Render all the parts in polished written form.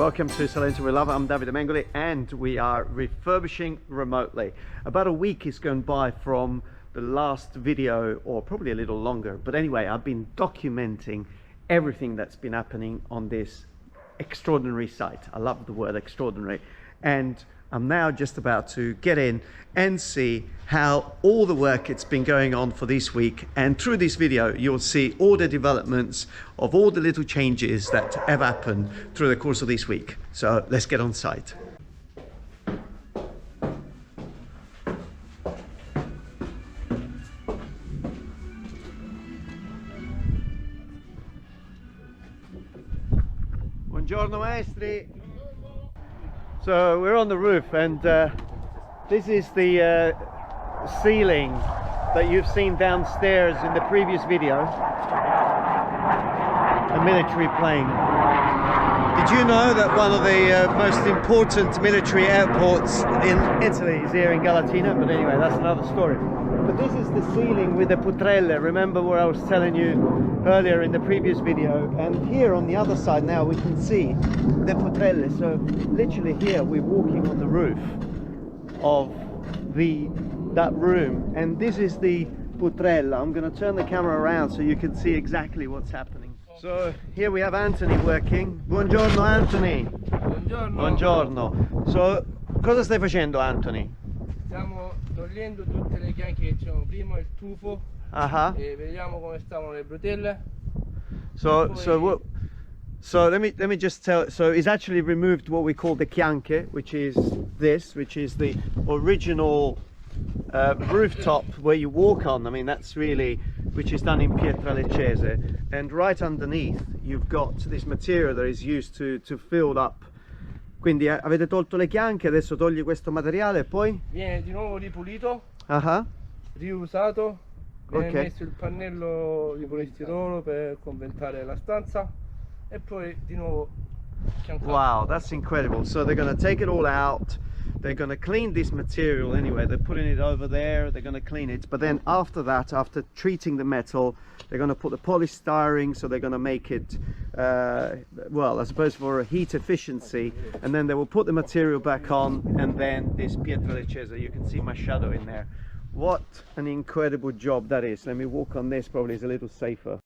Welcome to Salento We Love. I'm Davide Mengoli and we are refurbishing remotely. About a week is gone by from the last video, or probably a little longer, but anyway, I've been documenting everything that's been happening on this extraordinary site. I love the word extraordinary, and I'm now just about to get in and see how all the work it's been going on for this week, and through this video you'll see all the developments of all the little changes that have happened through the course of this week. So let's get on site. Buongiorno maestri. So we're on the roof, and this is the ceiling that you've seen downstairs in the previous video, a military plane. Did you know that one of the most important military airports in Italy is here in Galatina? But anyway, that's another story. But this is the ceiling with the poutrelle. Remember what I was telling you earlier in the previous video? And here on the other side now we can see the poutrelle. So literally here we're walking on the roof of that room, and this is the poutrelle. I'm going to turn the camera around so you can see exactly what's happening. So here we have Anthony working. Buongiorno Anthony. Buongiorno. Buongiorno. So cosa stai facendo, Anthony? Stiamo togliendo tutte le chianche che c'erano prima, il tufo, e vediamo come stavano le bretelle. So let me just tell. So he's actually removed what we call the chianche, which is the original rooftop where you walk on. I mean, that's really, which is done in pietra leccese, and right underneath you've got this material that is used to fill up. Quindi avete tolto le chianche, adesso togli questo materiale e poi viene di nuovo ripulito, riusato, viene messo il pannello di polistirolo per conventare la stanza e poi di nuovo chiancato. Wow, that's incredible. So they're going to take it all out. They're going to clean this material anyway. They're putting it over there. They're going to clean it. But then after that, after treating the metal, they're going to put the polystyrene. So they're going to make it, well, I suppose for a heat efficiency. And then they will put the material back on. And then this pietra leccese, you can see my shadow in there. What an incredible job that is. Let me walk on this, probably is a little safer.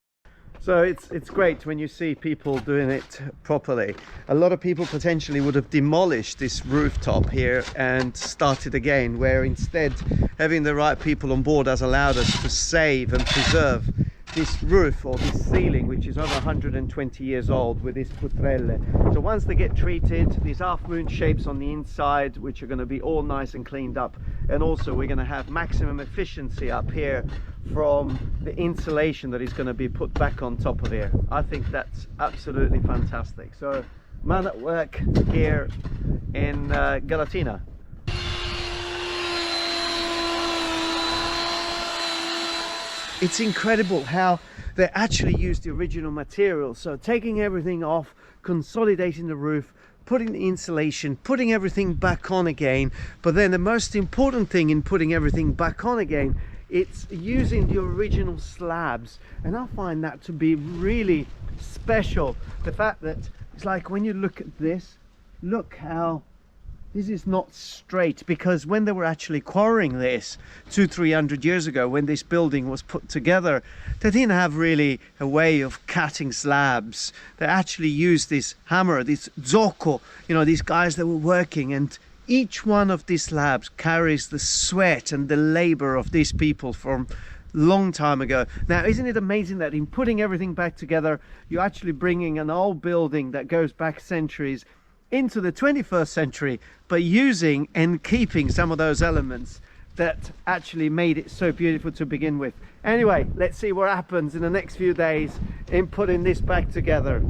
So it's great when you see people doing it properly. A lot of people potentially would have demolished this rooftop here and started again, where instead having the right people on board has allowed us to save and preserve this roof, or this ceiling, which is over 120 years old, with this poutrelle. So once they get treated, these half-moon shapes on the inside, which are going to be all nice and cleaned up, and also we're going to have maximum efficiency up here from the insulation that is going to be put back on top of here. I think that's absolutely fantastic. So man at work here in Galatina. It's incredible how they actually used the original material. So taking everything off, consolidating the roof, putting the insulation, putting everything back on again. But then the most important thing in putting everything back on again, it's using the original slabs. And I find that to be really special. The fact that it's like, when you look at this, look how this is not straight, because when they were actually quarrying this 200-300 years ago, when this building was put together, they didn't have really a way of cutting slabs. They actually used this hammer, this zocco, you know, these guys that were working, and each one of these slabs carries the sweat and the labor of these people from long time ago. Now, isn't it amazing that in putting everything back together, you're actually bringing an old building that goes back centuries into the 21st century, but using and keeping some of those elements that actually made it so beautiful to begin with. Anyway, let's see what happens in the next few days in putting this back together.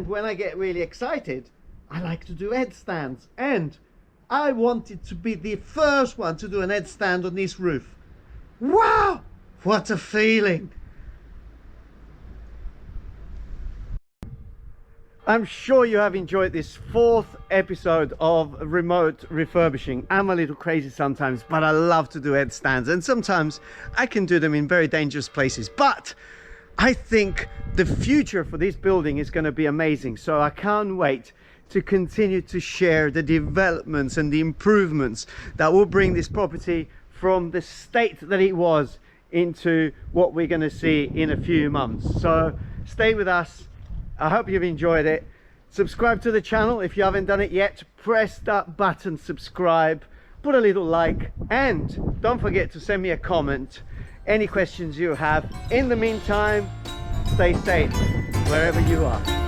And when I get really excited, I like to do headstands. And I wanted to be the first one to do an headstand on this roof. Wow! What a feeling! I'm sure you have enjoyed this 4th episode of remote refurbishing. I'm a little crazy sometimes, but I love to do headstands, and sometimes I can do them in very dangerous places. But I think the future for this building is going to be amazing, so I can't wait to continue to share the developments and the improvements that will bring this property from the state that it was into what we're going to see in a few months. So stay with us. I hope you've enjoyed it. Subscribe to the channel if you haven't done it yet. Press that button, subscribe, put a little like, and don't forget to send me a comment, any questions you have. In the meantime, stay safe wherever you are.